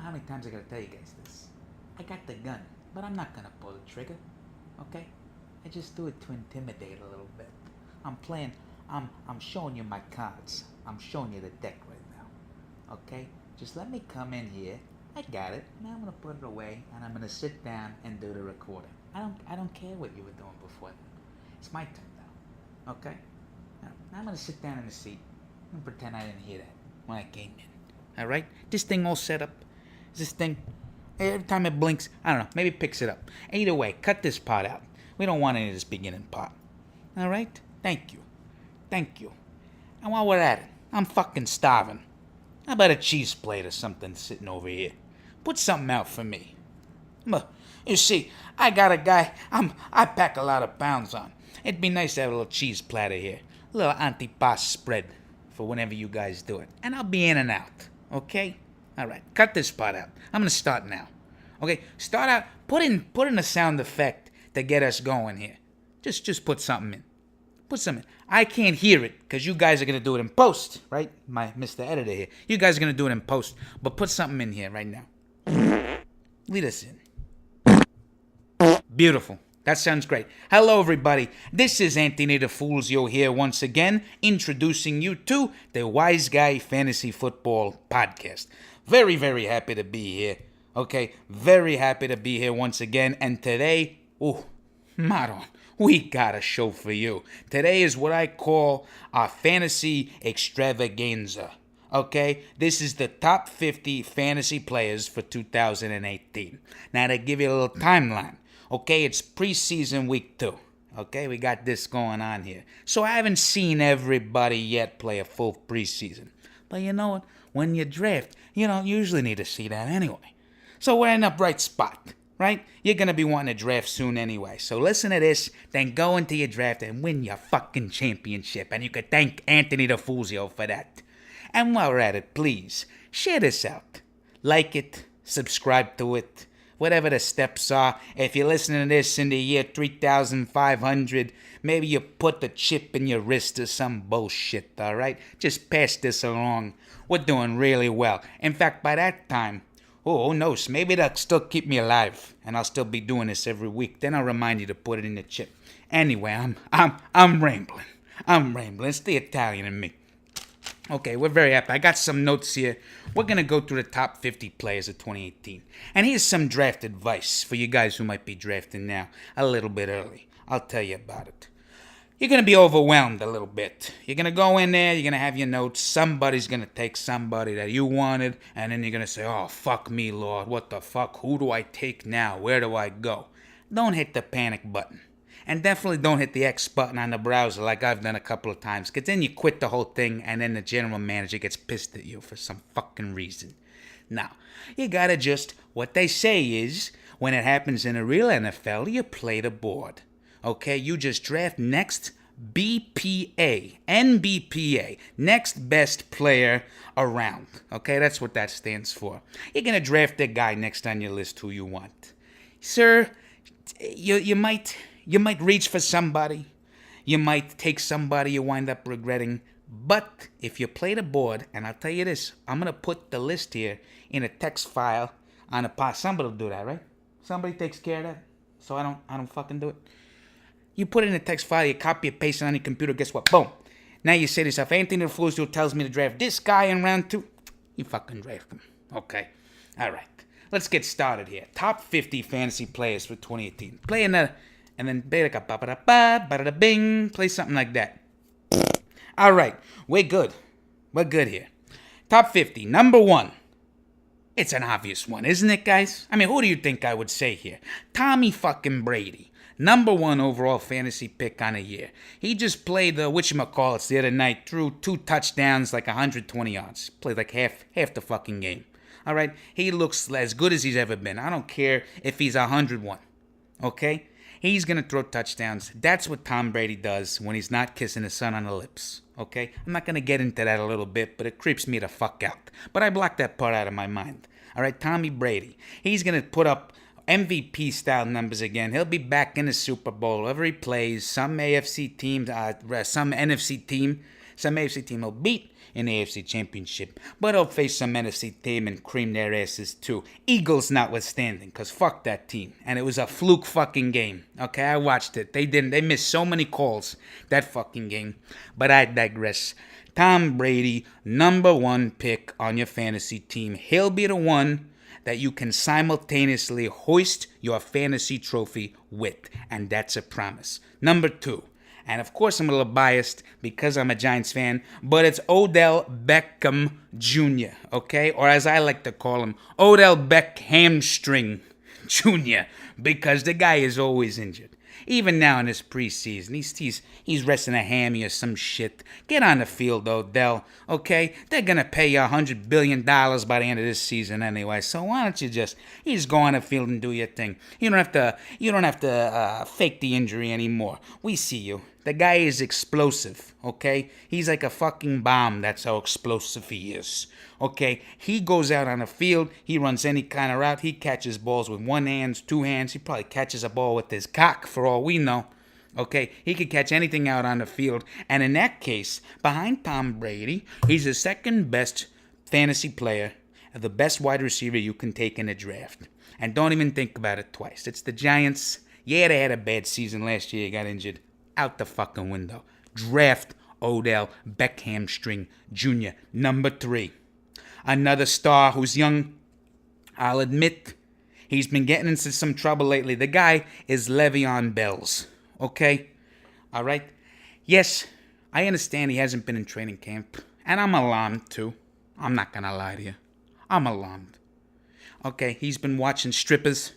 how many times I gotta tell you guys this? I got the gun, but I'm not gonna pull the trigger. Okay? I just do it to intimidate a little bit. I'm playing. I'm showing you my cards. I'm showing you the deck right now. Okay? Just let me come in here. I got it. Now I'm gonna put it away, and I'm gonna sit down and do the recording. I don't care what you were doing before then. It's my turn now. Okay? Now I'm gonna sit down in the seat and pretend I didn't hear that when I came in. All right? This thing all set up. This thing, every time it blinks, I don't know, maybe it picks it up. Either way, cut this part out. We don't want any of this beginning part. All right? Thank you. Thank you. And while we're at it, I'm fucking starving. How about a cheese plate or something sitting over here? Put something out for me. You see, I got a guy I pack a lot of pounds on. It'd be nice to have a little cheese platter here. A little antipas spread for whenever you guys do it. And I'll be in and out. Okay? Alright, cut this part out. I'm gonna start now. Okay, start out, put in a sound effect to get us going here. Just put something in. Put something in. I can't hear it, because you guys are gonna do it in post, right? My Mr. Editor here. You guys are gonna do it in post, but put something in here right now. Lead us in. Beautiful. That sounds great. Hello, everybody. This is Anthony the Foolsio here once again, introducing you to the Wise Guy Fantasy Football Podcast. Very, very happy to be here. Okay, very happy to be here once again. And today, Maron, we got a show for you. Today is what I call our Fantasy Extravaganza. Okay, this is the top 50 fantasy players for 2018. Now, to give you a little timeline. Okay, it's preseason week 2. Okay, we got this going on here. So I haven't seen everybody yet play a full preseason. But you know what? When you draft, you don't usually need to see that anyway. So we're in a bright spot, right? You're going to be wanting to draft soon anyway. So listen to this, then go into your draft and win your fucking championship. And you could thank Anthony the Fuzio for that. And while we're at it, please, share this out. Like it, subscribe to it. Whatever the steps are. If you're listening to this in the year 3500, maybe you put the chip in your wrist or some bullshit, alright? Just pass this along. We're doing really well. In fact, by that time, who knows, maybe they'll still keep me alive and I'll still be doing this every week. Then I'll remind you to put it in the chip. Anyway, I'm rambling. It's the Italian in me. Okay, we're very happy. I got some notes here. We're going to go through the top 50 players of 2018. And here's some draft advice for you guys who might be drafting now a little bit early. I'll tell you about it. You're going to be overwhelmed a little bit. You're going to go in there, you're going to have your notes. Somebody's going to take somebody that you wanted, and then you're going to say, oh, fuck me, Lord. What the fuck? Who do I take now? Where do I go? Don't hit the panic button. And definitely don't hit the X button on the browser like I've done a couple of times. Because then you quit the whole thing and then the general manager gets pissed at you for some fucking reason. Now, you gotta just, what they say is, when it happens in a real NFL, you play the board. Okay, you just draft next BPA, NBPA, next best player around. Okay, that's what that stands for. You're gonna draft the guy next on your list who you want. Sir, you might reach for somebody. You might take somebody you wind up regretting. But if you play the board, and I'll tell you this, I'm going to put the list here in a text file on a pod. Somebody will do that, right? Somebody takes care of that. So I don't fucking do it. You put it in a text file, you copy and paste it on your computer, guess what? Boom. Now you say to yourself, Anthony the Fuzio tells me to draft this guy in round 2. You fucking draft him. Okay. All right. Let's get started here. Top 50 fantasy players for 2018. Play another... And then play like a ba-ba-da-ba, ba-da-da-bing. Play something like that. All right. We're good. We're good here. Top 50. Number 1. It's an obvious one, isn't it, guys? I mean, who do you think I would say here? Tommy fucking Brady. Number 1 overall fantasy pick on a year. He just played the whatchamacallits the other night. Threw 2 touchdowns, like 120 yards. Played like half the fucking game. All right? He looks as good as he's ever been. I don't care if he's 101. Okay? He's going to throw touchdowns. That's what Tom Brady does when he's not kissing his son on the lips. Okay? I'm not going to get into that a little bit, but it creeps me the fuck out. But I blocked that part out of my mind. All right? Tommy Brady. He's going to put up MVP-style numbers again. He'll be back in the Super Bowl. Wherever he plays, some AFC team, some NFC team Some AFC team he'll beat in the AFC Championship, but he'll face some NFC team and cream their asses too. Eagles notwithstanding, because fuck that team. And it was a fluke fucking game. Okay, I watched it. They missed so many calls that fucking game. But I digress. Tom Brady, number one pick on your fantasy team. He'll be the one that you can simultaneously hoist your fantasy trophy with. And that's a promise. Number two. And of course, I'm a little biased because I'm a Giants fan, but it's Odell Beckham Jr., okay? Or as I like to call him, Odell Beckhamstring Jr., because the guy is always injured. Even now in his preseason, he's resting a hammy or some shit. Get on the field, Odell, okay? They're going to pay you $100 billion by the end of this season anyway, so why don't you just go on the field and do your thing. You don't have to fake the injury anymore. We see you. The guy is explosive, okay? He's like a fucking bomb. That's how explosive he is, okay? He goes out on the field. He runs any kind of route. He catches balls with one hand, two hands. He probably catches a ball with his cock for all we know, okay? He could catch anything out on the field. And in that case, behind Tom Brady, he's the second best fantasy player, the best wide receiver you can take in a draft. And don't even think about it twice. It's the Giants. Yeah, they had a bad season last year. He got injured. Out the fucking window. Draft Odell Beckhamstring Jr., number 3. Another star who's young. I'll admit he's been getting into some trouble lately. The guy is Le'Veon Bells. Okay? All right? Yes, I understand he hasn't been in training camp. And I'm alarmed too. I'm not going to lie to you. I'm alarmed. Okay, he's been watching strippers.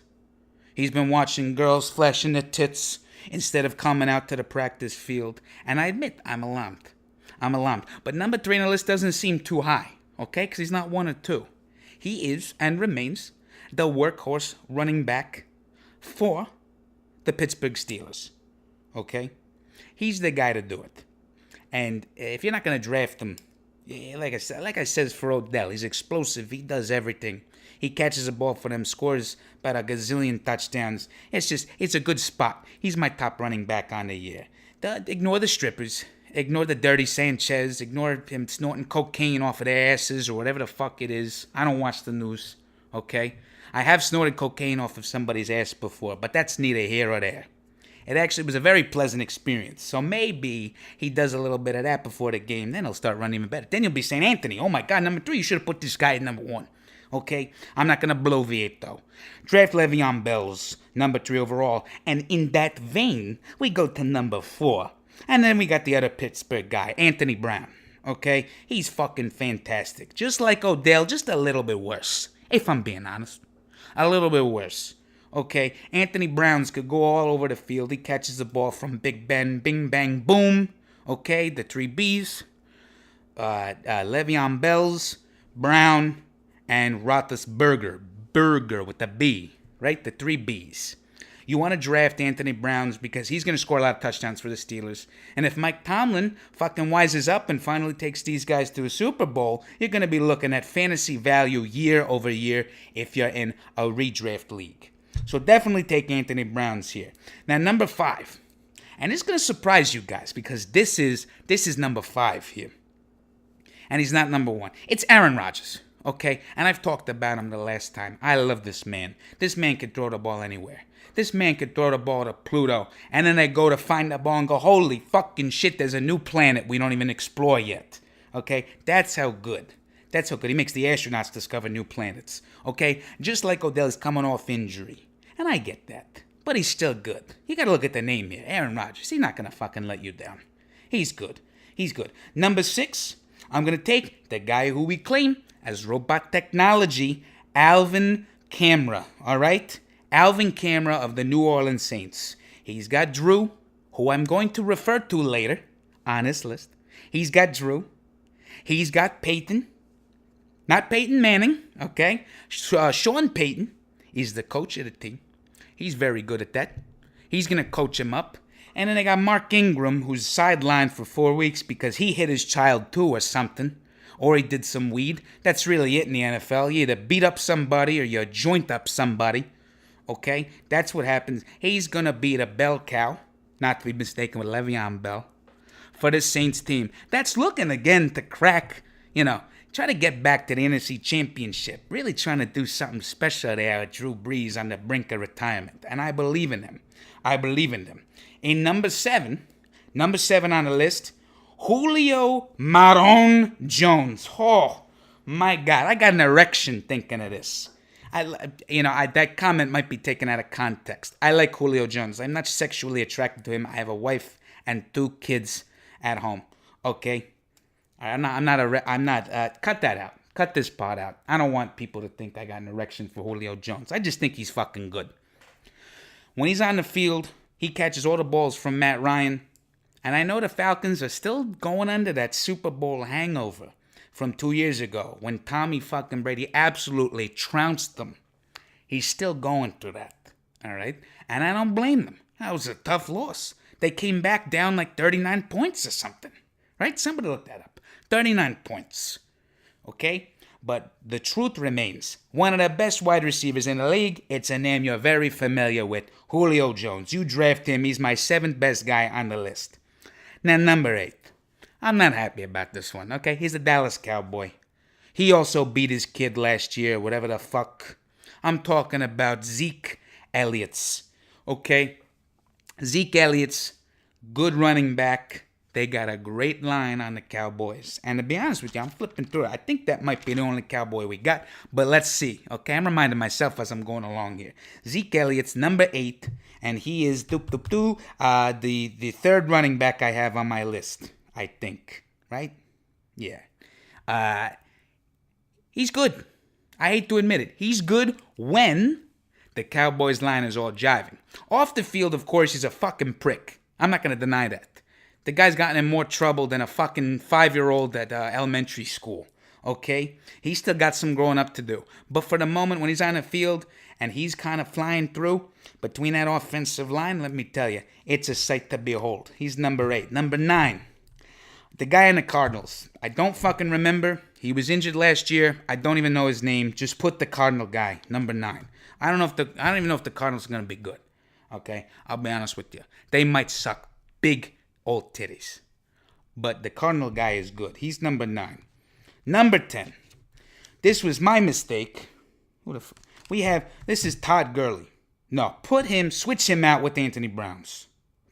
He's been watching girls flashing their tits instead of coming out to the practice field. And I admit, I'm alarmed. But number 3 on the list doesn't seem too high, okay? Because he's not 1 or 2. He is and remains the workhorse running back for the Pittsburgh Steelers, okay? He's the guy to do it. And if you're not going to draft him, like I said for Odell, he's explosive. He does everything. He catches a ball for them, scores about a gazillion touchdowns. It's a good spot. He's my top running back on the year. Ignore the strippers. Ignore the dirty Sanchez. Ignore him snorting cocaine off of their asses or whatever the fuck it is. I don't watch the news, okay? I have snorted cocaine off of somebody's ass before, but that's neither here or there. It actually was a very pleasant experience. So maybe he does a little bit of that before the game. Then he'll start running even better. Then you'll be saying, Anthony, oh my God, number 3, you should have put this guy at number 1. Okay, I'm not going to bloviate though. Draft Le'Veon Bells, number 3 overall. And in that vein, we go to number 4. And then we got the other Pittsburgh guy, Anthony Brown. Okay, he's fucking fantastic. Just like Odell, just a little bit worse. If I'm being honest. A little bit worse. Okay, Anthony Brown's could go all over the field. He catches the ball from Big Ben, bing, bang, boom. Okay, the 3 Bs. Le'Veon Bells, Brown, and Roethlisberger, Burger with a B, right? The 3 Bs. You want to draft Anthony Brown because he's going to score a lot of touchdowns for the Steelers. And if Mike Tomlin fucking wises up and finally takes these guys to a Super Bowl, you're going to be looking at fantasy value year over year if you're in a redraft league. So definitely take Anthony Brown's here. Now, number 5. And it's going to surprise you guys because this is number 5 here. And he's not number 1. It's Aaron Rodgers. Okay, and I've talked about him the last time. I love this man. This man could throw the ball anywhere. This man could throw the ball to Pluto, and then they go to find the ball and go, holy fucking shit, there's a new planet we don't even explore yet. Okay, that's how good. He makes the astronauts discover new planets. Okay, just like Odell is coming off injury. And I get that, but he's still good. You gotta look at the name here, Aaron Rodgers. He's not gonna fucking let you down. He's good. Number 6, I'm gonna take the guy who we claim as robot technology, Alvin Kamara, all right? Alvin Kamara of the New Orleans Saints. He's got Drew, who I'm going to refer to later on this list. He's got Drew. He's got Peyton. Not Peyton Manning, okay? Sean Payton is the coach of the team. He's very good at that. He's going to coach him up. And then they got Mark Ingram, who's sidelined for 4 weeks because he hit his child too or something. Or he did some weed. That's really it in the NFL. You either beat up somebody or you joint up somebody. Okay? That's what happens. He's going to be the bell cow, not to be mistaken with Le'Veon Bell, for the Saints team that's looking again to crack, try to get back to the NFC Championship. Really trying to do something special there with Drew Brees on the brink of retirement. And I believe in them. In number seven on the list, Julio Maron Jones. Oh, my God. I got an erection thinking of this. That comment might be taken out of context. I like Julio Jones. I'm not sexually attracted to him. I have a wife and 2 kids at home. Okay? I'm not, cut that out. Cut this part out. I don't want people to think I got an erection for Julio Jones. I just think he's fucking good. When he's on the field, he catches all the balls from Matt Ryan. And I know the Falcons are still going under that Super Bowl hangover from 2 years ago when Tommy fucking Brady absolutely trounced them. He's still going through that, all right? And I don't blame them. That was a tough loss. They came back down like 39 points or something, right? Somebody look that up. 39 points, okay? But the truth remains, one of the best wide receivers in the league, it's a name you're very familiar with, Julio Jones. You draft him, he's my 7th best guy on the list. Now, number 8. I'm not happy about this one, okay? He's a Dallas Cowboy. He also beat his kid last year, whatever the fuck. I'm talking about Zeke Elliott's, okay? Zeke Elliott's, good running back. They got a great line on the Cowboys. And to be honest with you, I'm flipping through it. I think that might be the only Cowboy we got. But let's see, okay? I'm reminding myself as I'm going along here. Zeke Elliott's number 8, and he is the 3rd running back I have on my list, I think. Right? Yeah. He's good. I hate to admit it. He's good when the Cowboys line is all jiving. Off the field, of course, he's a fucking prick. I'm not going to deny that. The guy's gotten in more trouble than a fucking 5-year-old at elementary school, okay? He's still got some growing up to do. But for the moment when he's on the field and he's kind of flying through between that offensive line, let me tell you, it's a sight to behold. He's number 8. Number 9, the guy in the Cardinals. I don't fucking remember. He was injured last year. I don't even know his name. Just put the Cardinal guy, number 9. I don't even know if the Cardinals are going to be good, okay? I'll be honest with you. They might suck big old titties. But the Cardinal guy is good. He's number 9. Number 10. This was my mistake. This is Todd Gurley. No, switch him out with Anthony Browns.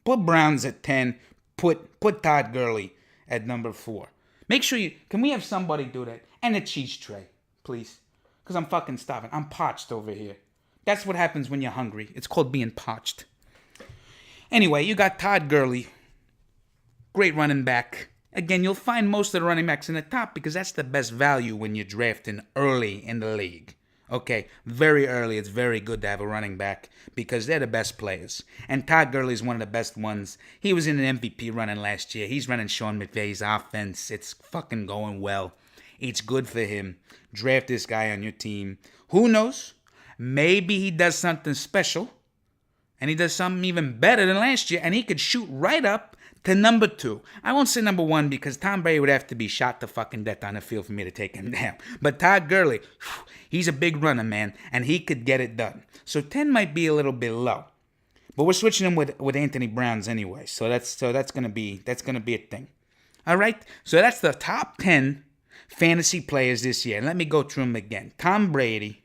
Put Browns at 10. Put Todd Gurley at number 4. Make sure can we have somebody do that? And a cheese tray, please. Because I'm fucking starving. I'm parched over here. That's what happens when you're hungry. It's called being parched. Anyway, you got Todd Gurley. Great running back. Again, you'll find most of the running backs in the top because that's the best value when you're drafting early in the league. Okay, very early, it's very good to have a running back because they're the best players. And Todd Gurley is one of the best ones. He was in an MVP running last year. He's running Sean McVay's offense. It's fucking going well. It's good for him. Draft this guy on your team. Who knows? Maybe he does something special. And he does something even better than last year. And he could shoot right up to number 2. I won't say number 1 because Tom Brady would have to be shot to fucking death on the field for me to take him down. But Todd Gurley, he's a big runner, man, and he could get it done. So 10 might be a little bit low. But we're switching him with Anthony Browns anyway. So that's gonna be a thing. All right? So that's the top 10 fantasy players this year. And let me go through them again. Tom Brady,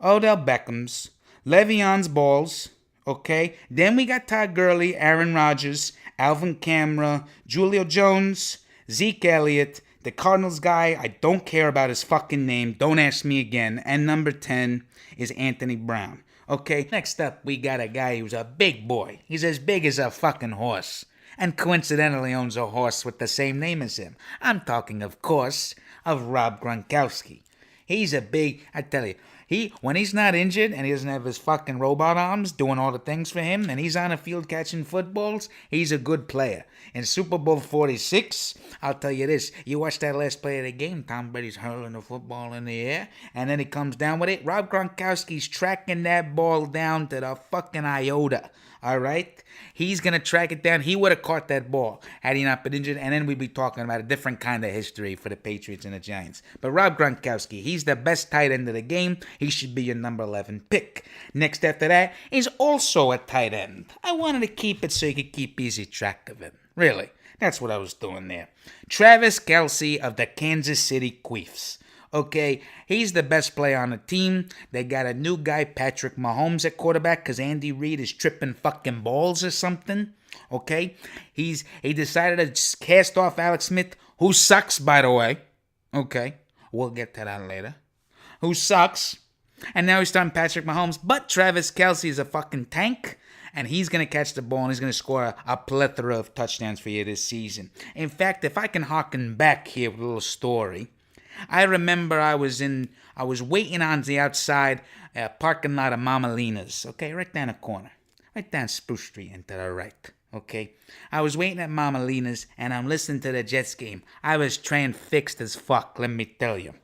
Odell Beckham's, Le'Veon's balls, okay? Then we got Todd Gurley, Aaron Rodgers, Alvin Kamara, Julio Jones, Zeke Elliott, the Cardinals guy. I don't care about his fucking name. Don't ask me again. And number 10 is Anthony Brown. Okay, next up, we got a guy who's a big boy. He's as big as a fucking horse. And coincidentally owns a horse with the same name as him. I'm talking, of course, of Rob Gronkowski. He's I tell you, when he's not injured and he doesn't have his fucking robot arms doing all the things for him and he's on the field catching footballs, he's a good player. In Super Bowl 46, I'll tell you this, you watch that last play of the game, Tom Brady's hurling the football in the air and then he comes down with it. Rob Gronkowski's tracking that ball down to the fucking iota. All right? He's going to track it down. He would have caught that ball had he not been injured. And then we'd be talking about a different kind of history for the Patriots and the Giants. But Rob Gronkowski, he's the best tight end of the game. He should be your number 11 pick. Next after that is also a tight end. I wanted to keep it so you could keep easy track of him. Really. That's what I was doing there. Travis Kelce of the Kansas City Chiefs. Okay, he's the best player on the team. They got a new guy, Patrick Mahomes, at quarterback because Andy Reid is tripping fucking balls or something. Okay, he decided to just cast off Alex Smith, who sucks, by the way. Okay, we'll get to that later. Who sucks. And now he's starting Patrick Mahomes. But Travis Kelce is a fucking tank. And he's going to catch the ball and he's going to score a plethora of touchdowns for you this season. In fact, if I can harken back here with a little story. I remember I was waiting on the outside parking lot of Mama Lina's. Okay, right down the corner. Right down Spruce Street and to the right. Okay, I was waiting at Mama Lina's and I'm listening to the Jets game. I was transfixed as fuck, let me tell you.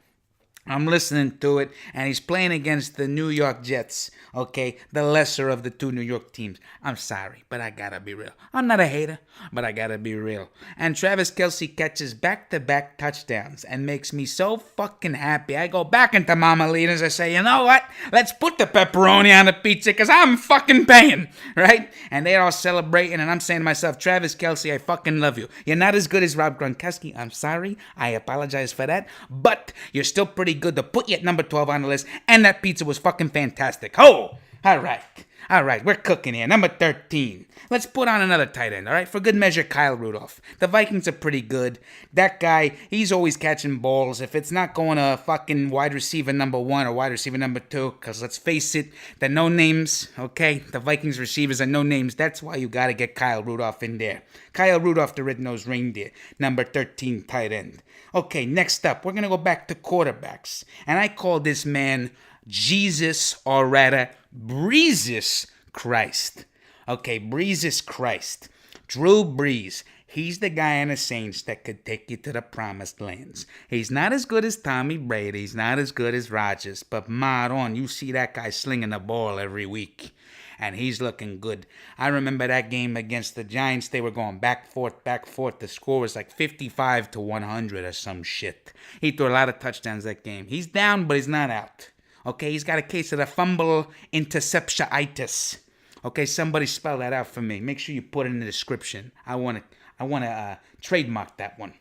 I'm listening to it, and he's playing against the New York Jets, okay? The lesser of the two New York teams. I'm sorry, but I gotta be real. I'm not a hater, but I gotta be real. And Travis Kelce catches back-to-back touchdowns and makes me so fucking happy. I go back into Mama Lina's, I say, you know what? Let's put the pepperoni on the pizza, because I'm fucking paying, right? And they're all celebrating, and I'm saying to myself, Travis Kelce, I fucking love you. You're not as good as Rob Gronkowski. I'm sorry. I apologize for that. But you're still pretty good to put you at number 12 on the list, and that pizza was fucking fantastic. Oh, all right, we're cooking here. Number 13. Let's put on another tight end, all right? For good measure, Kyle Rudolph. The Vikings are pretty good. That guy, he's always catching balls. If it's not going to fucking wide receiver number 1 or wide receiver number 2, because let's face it, the no names, okay? The Vikings receivers are no names. That's why you got to get Kyle Rudolph in there. Kyle Rudolph, the red-nosed reindeer, number 13 tight end. Okay, next up, we're going to go back to quarterbacks. And I call this man Jesus, or rather, Breezes Christ. Okay, Breezes Christ. Drew Brees. He's the guy on the Saints that could take you to the promised lands. He's not as good as Tommy Brady. He's not as good as Rodgers. But Maron, you see that guy slinging the ball every week. And he's looking good. I remember that game against the Giants. They were going back, forth. The score was like 55-100 or some shit. He threw a lot of touchdowns that game. He's down, but he's not out. Okay, he's got a case of the fumble interceptionitis. Okay, somebody spell that out for me. Make sure you put it in the description. I want to trademark that one.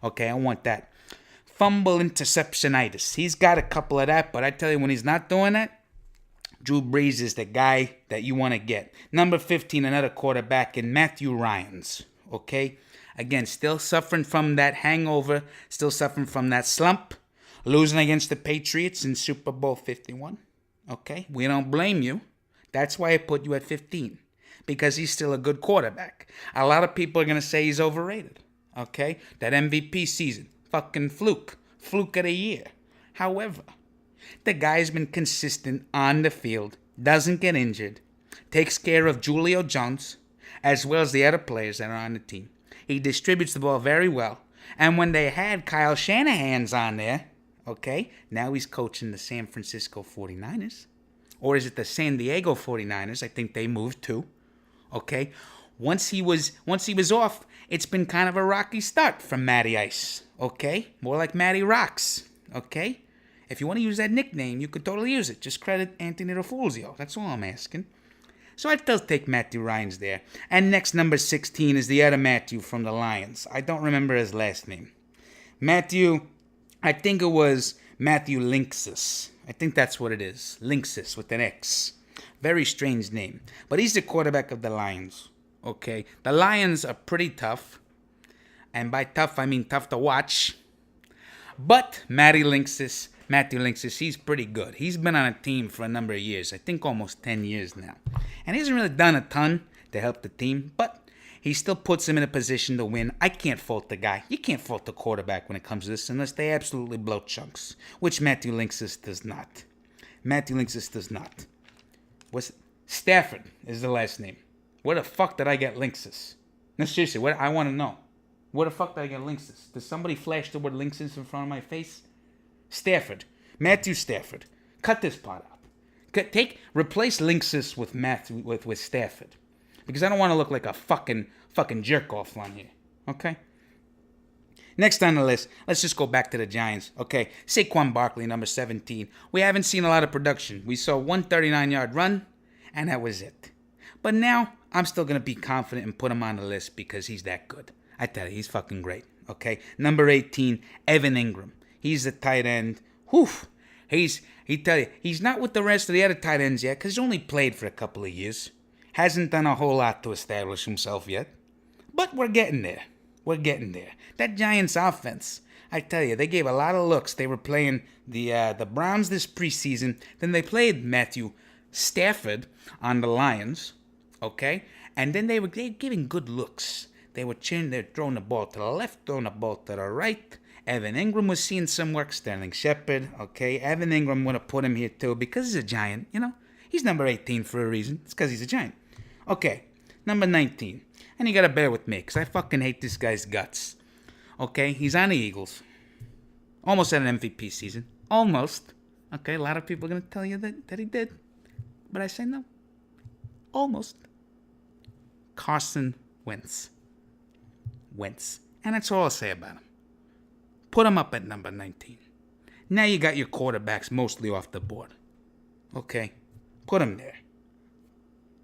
Okay, I want that. Fumble interceptionitis. He's got a couple of that, but I tell you, when he's not doing that, Drew Brees is the guy that you want to get. Number 15, another quarterback in Matthew Ryans. Okay? Again, still suffering from that hangover. Still suffering from that slump. Losing against the Patriots in Super Bowl 51. Okay? We don't blame you. That's why I put you at 15. Because he's still a good quarterback. A lot of people are going to say he's overrated. Okay? That MVP season. Fucking fluke. Fluke of the year. However, the guy's been consistent on the field, doesn't get injured, takes care of Julio Jones, as well as the other players that are on the team. He distributes the ball very well. And when they had Kyle Shanahan's on there, okay, now he's coaching the San Francisco 49ers. Or is it the San Diego 49ers? I think they moved too. Okay, once he was off, it's been kind of a rocky start from Matty Ice. Okay, more like Matty Rocks. Okay. If you want to use that nickname, you could totally use it. Just credit Anthony Rafulzio. That's all I'm asking. So I'd still take Matthew Ryans there. And next, number 16, is the other Matthew from the Lions. I don't remember his last name. Matthew, I think it was Matthew Linksys. I think that's what it is. Linksys with an X. Very strange name. But he's the quarterback of the Lions. Okay? The Lions are pretty tough. And by tough, I mean tough to watch. But Matthew Linksys, he's pretty good. He's been on a team for a number of years. I think almost 10 years now. And he hasn't really done a ton to help the team, but he still puts him in a position to win. I can't fault the guy. You can't fault the quarterback when it comes to this unless they absolutely blow chunks, which Matthew Linksys does not. Stafford is the last name. Where the fuck did I get Linksys? No, seriously, I want to know. Where the fuck did I get Linksys? Did somebody flash the word Linksys in front of my face? Stafford. Matthew Stafford. Cut this part out. Replace Linksys with Stafford. Because I don't want to look like a fucking jerk off on here. Okay? Next on the list, let's just go back to the Giants. Okay, Saquon Barkley, number 17. We haven't seen a lot of production. We saw one 39-yard run, and that was it. But now, I'm still going to be confident and put him on the list because he's that good. I tell you, he's fucking great. Okay, number 18, Evan Ingram. He's the tight end. Whew. He's not with the rest of the other tight ends yet because he's only played for a couple of years. Hasn't done a whole lot to establish himself yet. But we're getting there. We're getting there. That Giants offense, I tell you, they gave a lot of looks. They were playing the Browns this preseason. Then they played Matthew Stafford on the Lions. Okay? And then they were giving good looks. They were throwing the ball to the left, throwing the ball to the right. Evan Ingram was seeing some work. Sterling Shepard, okay? Evan Ingram would have put him here too because he's a Giant, you know? He's number 18 for a reason. It's because he's a Giant. Okay, number 19. And you gotta bear with me because I fucking hate this guy's guts. Okay, he's on the Eagles. Almost had an MVP season. Almost. Okay, a lot of people are gonna tell you that he did. But I say no. Almost. Carson Wentz. And that's all I'll say about him. Put him up at number 19. Now you got your quarterbacks mostly off the board. Okay? Put him there.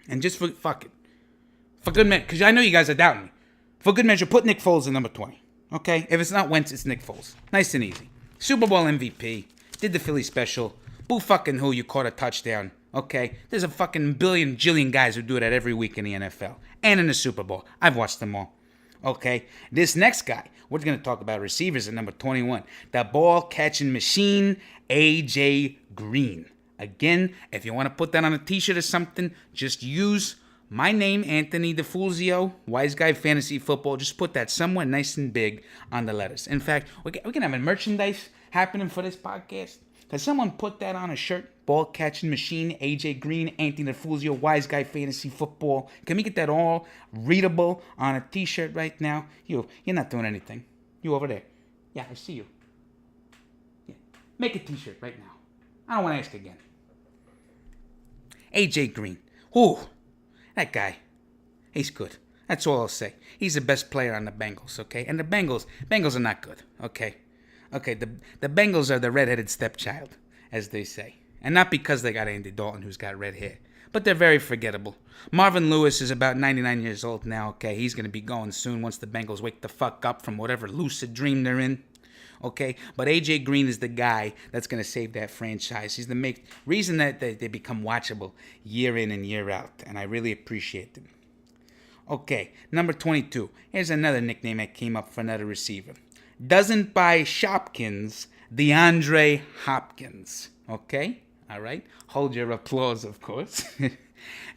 And just for good measure, because I know you guys are doubting me. For good measure, put Nick Foles at number 20. Okay? If it's not Wentz, it's Nick Foles. Nice and easy. Super Bowl MVP. Did the Philly special. Boo fucking who, you caught a touchdown. Okay? There's a fucking jillion guys who do that every week in the NFL. And in the Super Bowl. I've watched them all. Okay, this next guy, we're going to talk about receivers at number 21. The ball-catching machine, A.J. Green. Again, if you want to put that on a t-shirt or something, just use my name, Anthony DeFulzio, Wise Guy Fantasy Football. Just put that somewhere nice and big on the letters. In fact, we can have a merchandise happening for this podcast. Because someone put that on a shirt, ball-catching machine, A.J. Green, Anthony DeFulzio, Wise Guy Fantasy Football. Can we get that all readable on a t-shirt right now? You're not doing anything. You over there. Yeah, I see you. Yeah. Make a t-shirt right now. I don't want to ask again. A.J. Green. Ooh, that guy. He's good. That's all I'll say. He's the best player on the Bengals, okay? And the Bengals are not good, okay? Okay, the Bengals are the redheaded stepchild, as they say. And not because they got Andy Dalton, who's got red hair. But they're very forgettable. Marvin Lewis is about 99 years old now, okay? He's going to be going soon once the Bengals wake the fuck up from whatever lucid dream they're in. Okay? But A.J. Green is the guy that's going to save that franchise. He's the reason that they become watchable year in and year out. And I really appreciate them. Okay, number 22. Here's another nickname that came up for another receiver. Doesn't buy Shopkins, DeAndre Hopkins. Okay? All right? Hold your applause, of course.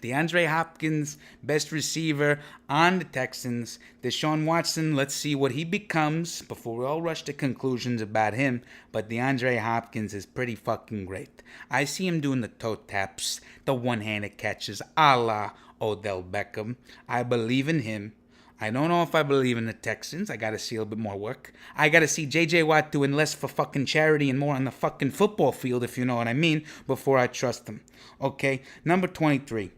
DeAndre Hopkins, best receiver on the Texans. Deshaun Watson, let's see what he becomes before we all rush to conclusions about him. But DeAndre Hopkins is pretty fucking great. I see him doing the toe taps, the one-handed catches, a la Odell Beckham. I believe in him. I don't know if I believe in the Texans. I got to see a little bit more work. I got to see J.J. Watt doing less for fucking charity and more on the fucking football field, if you know what I mean, before I trust him. Okay, number 23.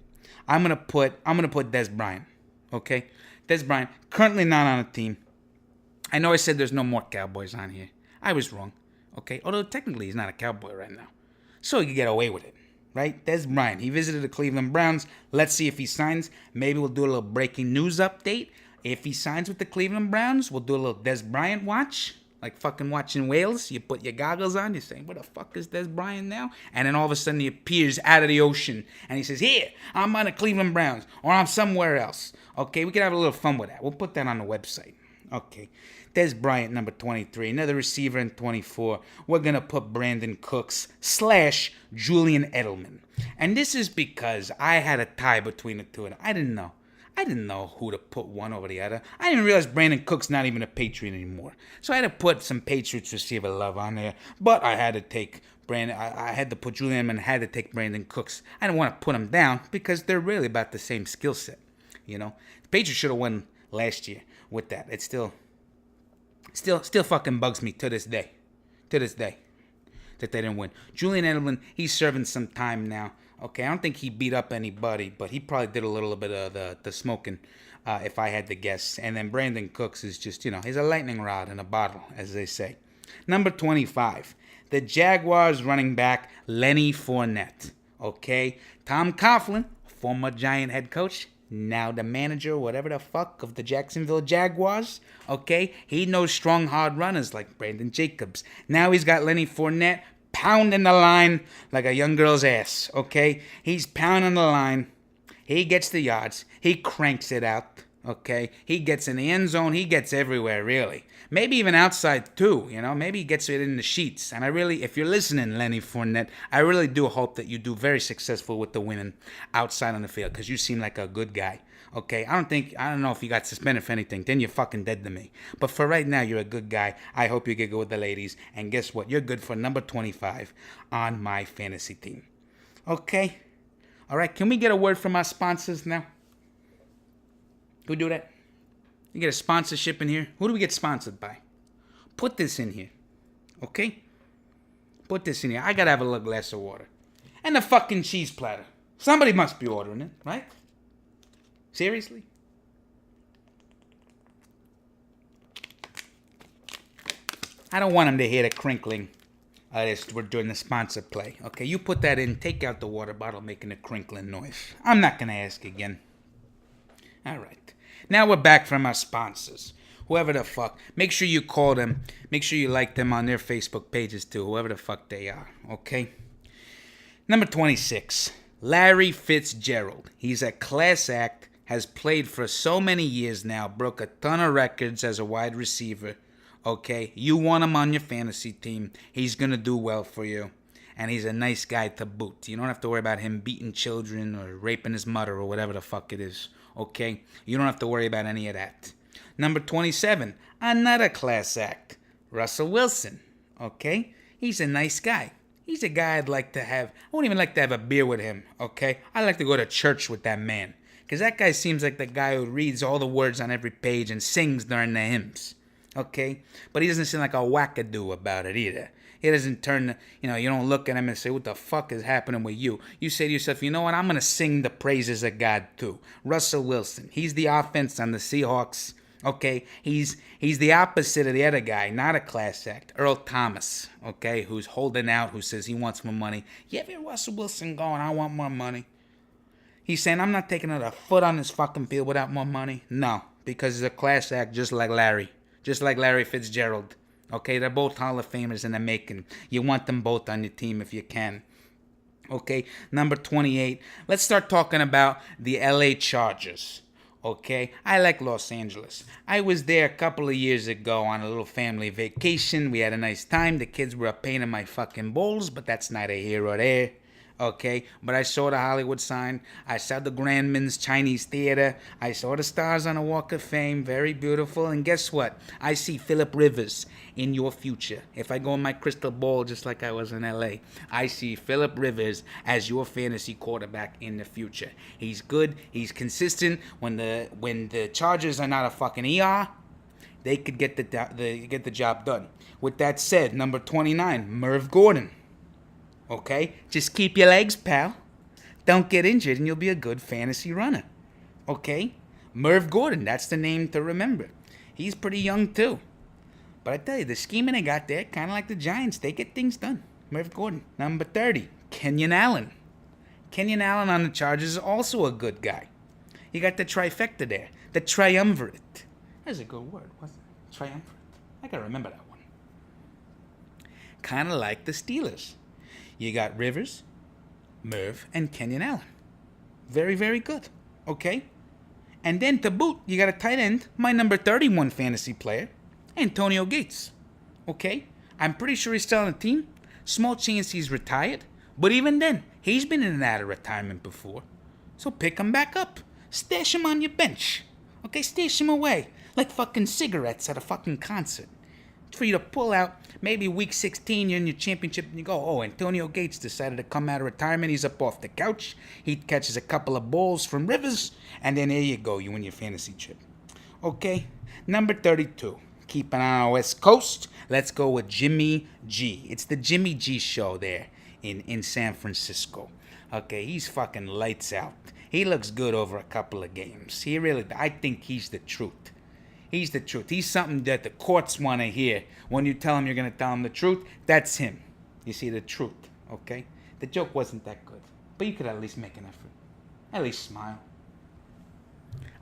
I'm gonna put Dez Bryant. Okay, Dez Bryant, currently not on a team. I know I said there's no more Cowboys on here. I was wrong. Okay, although technically he's not a Cowboy right now, so he could get away with it. Right? Dez Bryant. He visited the Cleveland Browns. Let's see if he signs. Maybe we'll do a little breaking news update. If he signs with the Cleveland Browns, we'll do a little Dez Bryant watch. Like fucking watching whales. You put your goggles on. You're saying, where the fuck is Dez Bryant now? And then all of a sudden he appears out of the ocean. And he says, here, I'm on the Cleveland Browns. Or I'm somewhere else. Okay, we can have a little fun with that. We'll put that on the website. Okay. Dez Bryant, number 23. Another receiver in 24. We're going to put Brandon Cooks / Julian Edelman. And this is because I had a tie between the two of them. I didn't know who to put one over the other. I didn't realize Brandon Cook's not even a Patriot anymore. So I had to put some Patriots receiver love on there. But I had to take Brandon. I had to put Julian Edelman. I had to take Brandon Cooks. I didn't want to put them down because they're really about the same skill set. You know, the Patriots should have won last year with that. It's still fucking bugs me to this day. That they didn't win. Julian Edelman, he's serving some time now. Okay, I don't think he beat up anybody, but he probably did a little bit of the smoking, if I had to guess. And then Brandon Cooks is just, he's a lightning rod in a bottle, as they say. Number 25, the Jaguars running back, Lenny Fournette. Okay, Tom Coughlin, former Giant head coach, Now the manager, whatever the fuck, of the Jacksonville Jaguars, okay, he knows strong, hard runners like Brandon Jacobs. Now he's got Lenny Fournette pounding the line like a young girl's ass, okay? He's pounding the line. He gets the yards. He cranks it out, okay? He gets in the end zone. He gets everywhere, really. Maybe even outside, too, Maybe he gets it in the sheets. And I really, if you're listening, Lenny Fournette, I really do hope that you do very successful with the women outside on the field, because you seem like a good guy, okay? I don't know if you got suspended for anything. Then you're fucking dead to me. But for right now, you're a good guy. I hope you get good with the ladies. And guess what? You're good for number 25 on my fantasy team. Okay? All right, can we get a word from our sponsors now? Can we do that? You get a sponsorship in here? Who do we get sponsored by? Put this in here. Okay? Put this in here. I gotta have a little glass of water. And a fucking cheese platter. Somebody must be ordering it, right? Seriously? I don't want them to hear the crinkling of this. We're doing the sponsor play. Okay, you put that in. Take out the water bottle making a crinkling noise. I'm not gonna ask again. All right. Now we're back from our sponsors. Whoever the fuck. Make sure you call them. Make sure you like them on their Facebook pages too. Whoever the fuck they are. Okay? Number 26. Larry Fitzgerald. He's a class act. Has played for so many years now. Broke a ton of records as a wide receiver. Okay? You want him on your fantasy team. He's going to do well for you. And he's a nice guy to boot. You don't have to worry about him beating children or raping his mother or whatever the fuck it is. Okay? You don't have to worry about any of that. Number 27, another class act. Russell Wilson. Okay? He's a nice guy. He's a guy I'd like to have. I wouldn't even like to have a beer with him. Okay? I'd like to go to church with that man. Because that guy seems like the guy who reads all the words on every page and sings during the hymns. Okay? But he doesn't seem like a wackadoo about it either. He doesn't turn, you don't look at him and say, what the fuck is happening with you? You say to yourself, you know what, I'm going to sing the praises of God too. Russell Wilson, he's the offense on the Seahawks. Okay, he's the opposite of the other guy, not a class act. Earl Thomas, okay, who's holding out, who says he wants more money. You ever hear Russell Wilson going, I want more money? He's saying, I'm not taking another foot on this fucking field without more money. No, because he's a class act just like Larry Fitzgerald. Okay, they're both Hall of Famers in the making. You want them both on your team if you can. Okay, number 28. Let's start talking about the LA Chargers. Okay, I like Los Angeles. I was there a couple of years ago on a little family vacation. We had a nice time. The kids were a pain in my fucking balls, but that's neither here or there. Okay, but I saw the Hollywood sign. I saw the Grandman's Chinese Theater. I saw the stars on the Walk of Fame. Very beautiful. And guess what? I see Phillip Rivers in your future. If I go in my crystal ball just like I was in LA, I see Phillip Rivers as your fantasy quarterback in the future. He's good. He's consistent. When the Chargers are not a fucking ER, they could get the job done. With that said, number 29, Merv Gordon. Okay? Just keep your legs, pal. Don't get injured and you'll be a good fantasy runner. Okay? Merv Gordon, that's the name to remember. He's pretty young too. But I tell you, the scheming they got there, kind of like the Giants, they get things done. Merv Gordon. Number 30, Kenyon Allen. Kenyon Allen on the Chargers is also a good guy. You got the trifecta there. The triumvirate. That's a good word, wasn't it? Triumvirate. I gotta remember that one. Kind of like the Steelers. You got Rivers, Merv, and Kenyon Allen. Very, very good. Okay? And then to boot, you got a tight end, my number 31 fantasy player, Antonio Gates. Okay? I'm pretty sure he's still on the team. Small chance he's retired. But even then, he's been in and out of retirement before. So pick him back up. Stash him on your bench. Okay? Stash him away. Like fucking cigarettes at a fucking concert. For you to pull out, maybe week 16, you're in your championship, and you go, oh, Antonio Gates decided to come out of retirement. He's up off the couch. He catches a couple of balls from Rivers, and then there you go. You win your fantasy chip. Okay, number 32. Keep an eye on the West Coast. Let's go with Jimmy G. It's the Jimmy G show there in San Francisco. Okay, he's fucking lights out. He looks good over a couple of games. I think he's the truth. He's the truth. He's something that the courts want to hear. When you tell him you're going to tell him the truth, that's him. You see, the truth, okay? The joke wasn't that good. But you could at least make an effort. At least smile.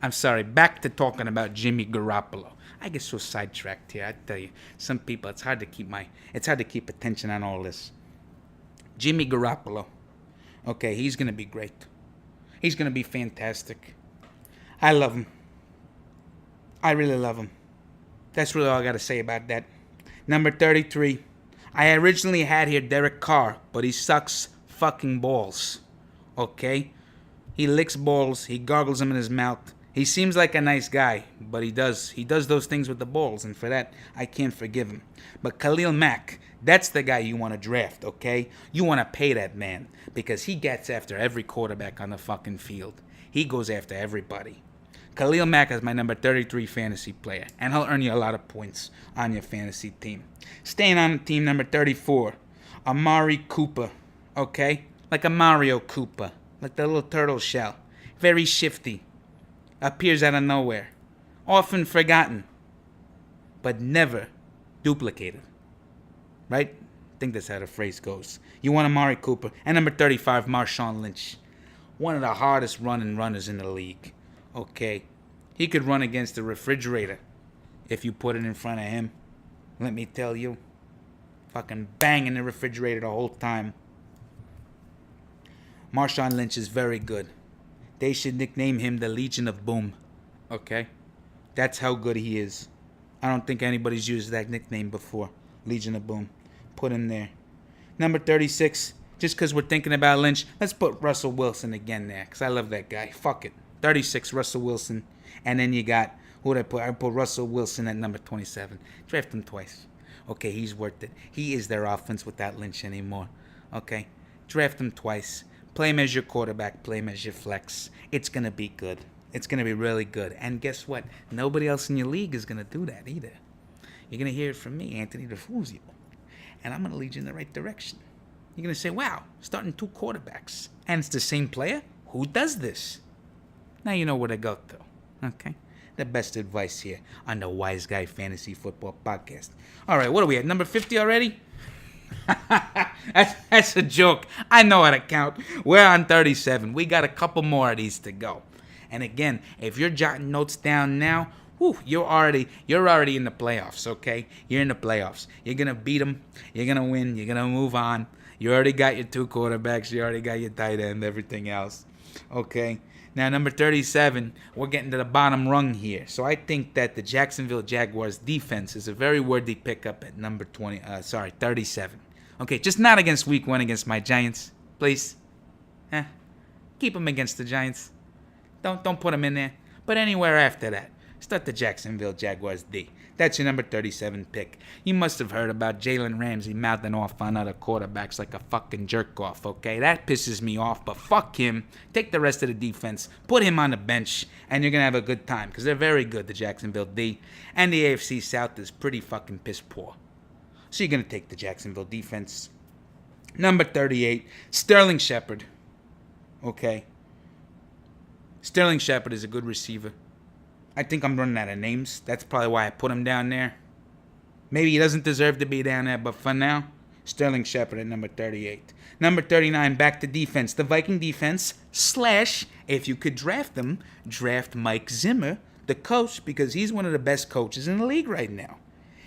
I'm sorry, back to talking about Jimmy Garoppolo. I get so sidetracked here. I tell you, some people it's hard to keep attention on all this. Jimmy Garoppolo. Okay, he's gonna be great. He's gonna be fantastic. I love him. I really love him. That's really all I gotta say about that. Number 33. I originally had here Derek Carr, but he sucks fucking balls. Okay? He licks balls, he gargles them in his mouth. He seems like a nice guy, but he does those things with the balls, and for that, I can't forgive him. But Khalil Mack, that's the guy you want to draft, okay? You want to pay that man, because he gets after every quarterback on the fucking field. He goes after everybody. Khalil Mack is my number 33 fantasy player, and he'll earn you a lot of points on your fantasy team. Staying on team number 34, Amari Cooper, okay? Like a Mario Koopa, like the little turtle shell. Very shifty. Appears out of nowhere. Often forgotten, but never duplicated. Right? I think that's how the phrase goes. You want Amari Cooper. And number 35, Marshawn Lynch. One of the hardest running runners in the league. Okay? He could run against the refrigerator if you put it in front of him. Let me tell you. Fucking banging the refrigerator the whole time. Marshawn Lynch is very good. They should nickname him the Legion of Boom. Okay? That's how good he is. I don't think anybody's used that nickname before. Legion of Boom. Put him there. Number 36. Just because we're thinking about Lynch, let's put Russell Wilson again there. Because I love that guy. Fuck it. 36, Russell Wilson. And then you got, who did I put? I put Russell Wilson at number 27. Draft him twice. Okay, he's worth it. He is their offense without Lynch anymore. Okay? Draft him twice. Play him as your quarterback. Play him as your flex. It's going to be good. It's going to be really good. And guess what? Nobody else in your league is going to do that either. You're going to hear it from me, Anthony DeFuzio. And I'm going to lead you in the right direction. You're going to say, wow, starting 2 quarterbacks. And it's the same player? Who does this? Now you know where to go to. Okay? The best advice here on the Wise Guy Fantasy Football Podcast. All right, what are we at? Number 50 already? That's a joke. I know how to count. We're on 37. We got a couple more of these to go. And again, if you're jotting notes down now, you're already in the playoffs, okay? You're in the playoffs. You're going to beat them. You're going to win. You're going to move on. You already got your 2 quarterbacks. You already got your tight end, everything else. Okay? Now, number 37, we're getting to the bottom rung here. So I think that the Jacksonville Jaguars defense is a very worthy pickup at number 37. Okay, just not against week 1 against my Giants, please. Keep them against the Giants. Don't put them in there. But anywhere after that, start the Jacksonville Jaguars D. That's your number 37 pick. You must have heard about Jalen Ramsey mouthing off on other quarterbacks like a fucking jerk-off, okay? That pisses me off, but fuck him. Take the rest of the defense, put him on the bench, and you're going to have a good time because they're very good, the Jacksonville D. And the AFC South is pretty fucking piss poor. So you're going to take the Jacksonville defense. Number 38, Sterling Shepard. Okay? Sterling Shepard is a good receiver. I think I'm running out of names. That's probably why I put him down there. Maybe he doesn't deserve to be down there, but for now, Sterling Shepard at number 38. Number 39, back to defense. The Viking defense / if you could draft them, draft Mike Zimmer, the coach, because he's one of the best coaches in the league right now.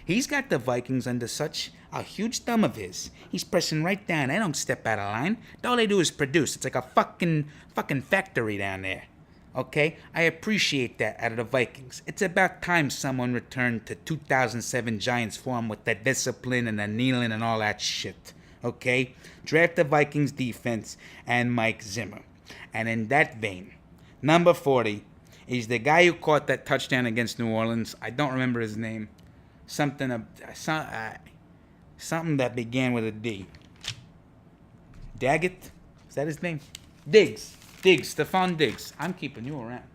He's got the Vikings under such a huge thumb of his. He's pressing right down. They don't step out of line. All they do is produce. It's like a fucking factory down there. Okay? I appreciate that out of the Vikings. It's about time someone returned to 2007 Giants form with the discipline and the kneeling and all that shit. Okay? Draft the Vikings defense and Mike Zimmer. And in that vein, number 40 is the guy who caught that touchdown against New Orleans. I don't remember his name. Something that began with a D. Daggett? Is that his name? Diggs, Stephon Diggs. I'm keeping you around.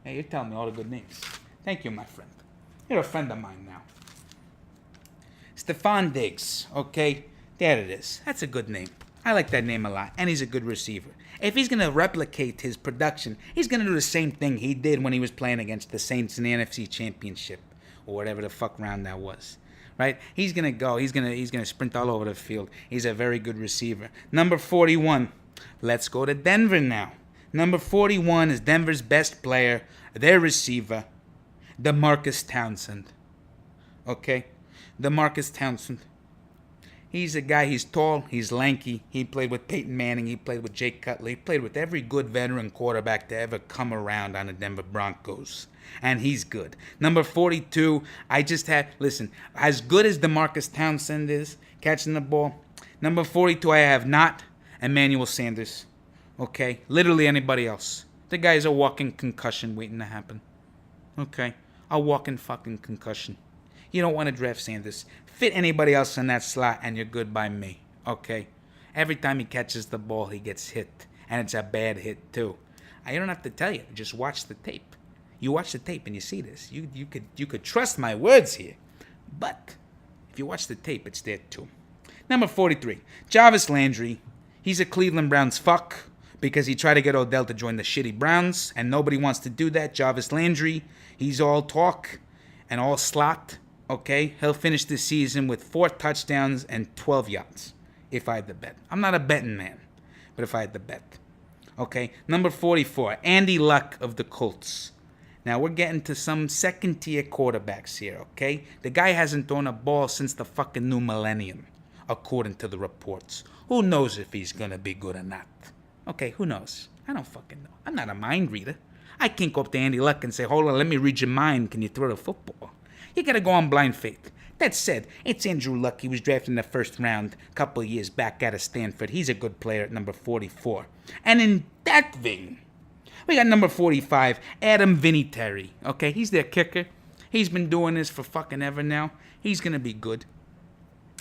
Hey, you're telling me all the good names. Thank you, my friend. You're a friend of mine now. Stephon Diggs, okay? There it is. That's a good name. I like that name a lot, and he's a good receiver. If he's going to replicate his production, he's going to do the same thing he did when he was playing against the Saints in the NFC Championship, or whatever the fuck round that was. Right? He's going to go. He's going to sprint all over the field. He's a very good receiver. Number 41. Let's go to Denver now. Number 41 is Denver's best player, their receiver, DeMarcus Townsend. Okay? DeMarcus Townsend. He's a guy, he's tall, he's lanky. He played with Peyton Manning, he played with Jake Cutler, he played with every good veteran quarterback to ever come around on the Denver Broncos. And he's good. Number 42, listen, as good as DeMarcus Townsend is catching the ball, number 42, I have not Emmanuel Sanders. Okay? Literally anybody else. The guy's a walking concussion waiting to happen. Okay? A walking fucking concussion. You don't want to draft Sanders. Fit anybody else in that slot and you're good by me. Okay? Every time he catches the ball, he gets hit. And it's a bad hit, too. I don't have to tell you. Just watch the tape. You watch the tape and you see this. You could trust my words here. But if you watch the tape, it's there, too. Number 43, Jarvis Landry. He's a Cleveland Browns fuck because he tried to get Odell to join the shitty Browns, and nobody wants to do that. Jarvis Landry, he's all talk and all slot. Okay, he'll finish this season with 4 touchdowns and 12 yards, if I had to bet. I'm not a betting man, but if I had to bet. Okay, number 44, Andy Luck of the Colts. Now, we're getting to some second-tier quarterbacks here, okay? The guy hasn't thrown a ball since the fucking new millennium, according to the reports. Who knows if he's going to be good or not? Okay, who knows? I don't fucking know. I'm not a mind reader. I can't go up to Andy Luck and say, hold on, let me read your mind. Can you throw the football? You got to go on blind faith. That said, it's Andrew Luck. He was drafted in the first round a couple of years back out of Stanford. He's a good player at number 44. And in that vein, we got number 45, Adam Vinatieri. Okay, he's their kicker. He's been doing this for fucking ever now. He's going to be good.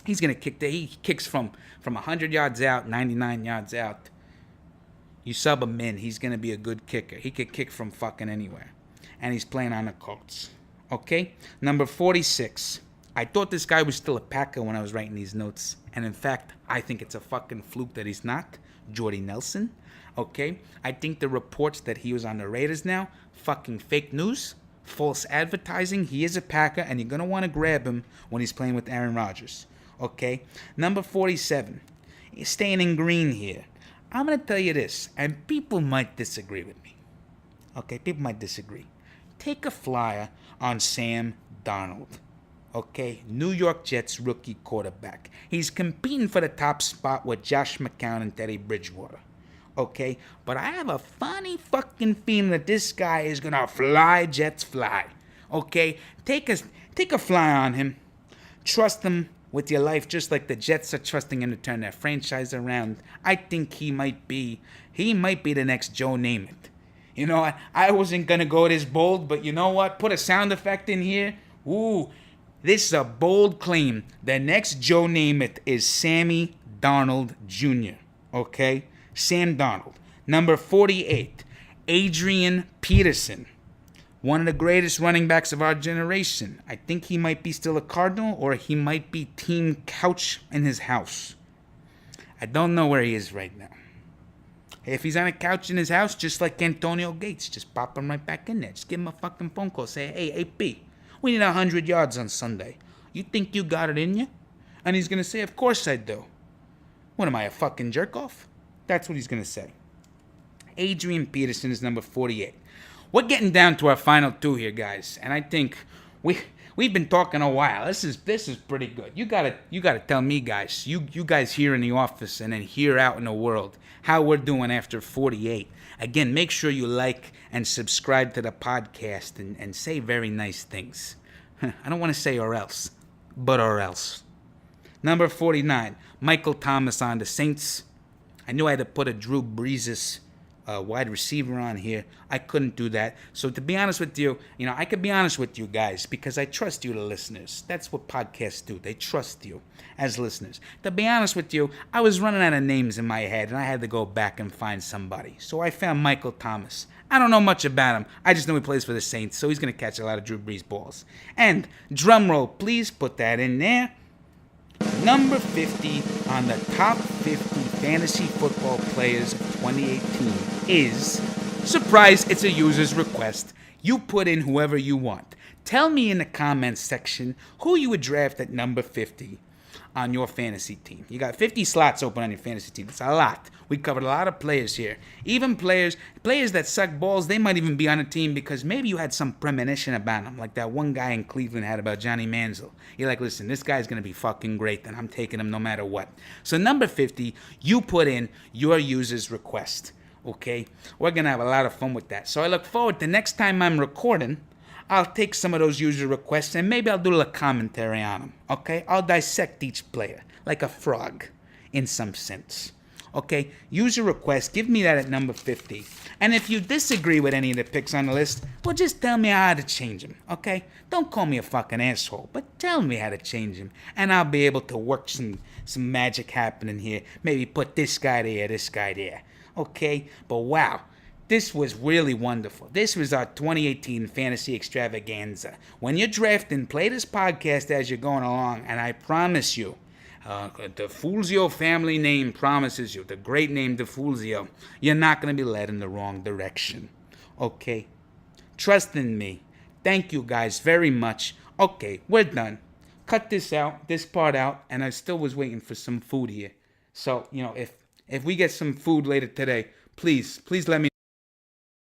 He's going to kick he kicks from 100 yards out, 99 yards out. You sub him in, he's going to be a good kicker. He could kick from fucking anywhere. And he's playing on the Colts. Okay? Number 46. I thought this guy was still a Packer when I was writing these notes. And in fact, I think it's a fucking fluke that he's not. Jordy Nelson. Okay? I think the reports that he was on the Raiders now, fucking fake news, false advertising. He is a Packer, and you're going to want to grab him when he's playing with Aaron Rodgers. Okay? Number 47. He's staying in green here. I'm going to tell you this, and people might disagree with me. Okay? People might disagree. Take a flyer on Sam Darnold. Okay? New York Jets rookie quarterback. He's competing for the top spot with Josh McCown and Teddy Bridgewater. Okay? But I have a funny fucking feeling that this guy is going to fly, Jets fly. Okay? Take a fly on him. Trust him with your life, just like the Jets are trusting him to turn their franchise around. I think he might be the next Joe Namath. You know, I wasn't going to go this bold, but you know what? Put a sound effect in here. Ooh, this is a bold claim. The next Joe Namath is Sammy Darnold Jr., okay? Sam Darnold. Number 48, Adrian Peterson. One of the greatest running backs of our generation. I think he might be still a Cardinal, or he might be team couch in his house. I don't know where he is right now. If he's on a couch in his house, just like Antonio Gates, just pop him right back in there. Just give him a fucking phone call. Say, hey, AP, we need 100 yards on Sunday. You think you got it in you? And he's going to say, of course I do. What am I, a fucking jerk-off? That's what he's going to say. Adrian Peterson is number 48. We're getting down to our final two here, guys, and I think we've been talking a while. This is pretty good. You gotta tell me, guys. You guys here in the office and then here out in the world how we're doing after 48. Again, make sure you like and subscribe to the podcast and say very nice things. I don't want to say or else, but or else. Number 49, Michael Thomas on the Saints. I knew I had to put a Drew Brees' wide receiver on here. I couldn't do that. So to be honest with you, I could be honest with you guys because I trust you, the listeners. That's what podcasts do. They trust you as listeners. To be honest with you, I was running out of names in my head and I had to go back and find somebody. So I found Michael Thomas. I don't know much about him. I just know he plays for the Saints, so he's going to catch a lot of Drew Brees balls. And drum roll, please put that in there. Number 50 on the top 50 fantasy football players of 2018 is, surprise, it's a user's request. You put in whoever you want. Tell me in the comments section who you would draft at number 50. on your fantasy team. You got 50 slots open on your fantasy team. It's a lot. We covered a lot of players here. Even players that suck balls, they might even be on a team because maybe you had some premonition about them, like that one guy in Cleveland had about Johnny Manziel. You're like, listen, this guy's going to be fucking great, then I'm taking him no matter what. So number 50, you put in your user's request. Okay? We're going to have a lot of fun with that. So I look forward to next time I'm recording, I'll take some of those user requests and maybe I'll do a little commentary on them. Okay? I'll dissect each player like a frog in some sense. Okay? User request, give me that at number 50. And if you disagree with any of the picks on the list, well, just tell me how to change them. Okay? Don't call me a fucking asshole, but tell me how to change them. And I'll be able to work some magic happening here. Maybe put this guy there, this guy there. Okay? But wow. This was really wonderful. This was our 2018 Fantasy Extravaganza. When you're drafting, play this podcast as you're going along, and I promise you, the Fulzio family name promises you, the great name DeFulzio, you're not going to be led in the wrong direction. Okay? Trust in me. Thank you guys very much. Okay, we're done. Cut this part out, and I still was waiting for some food here. So, if we get some food later today, please let me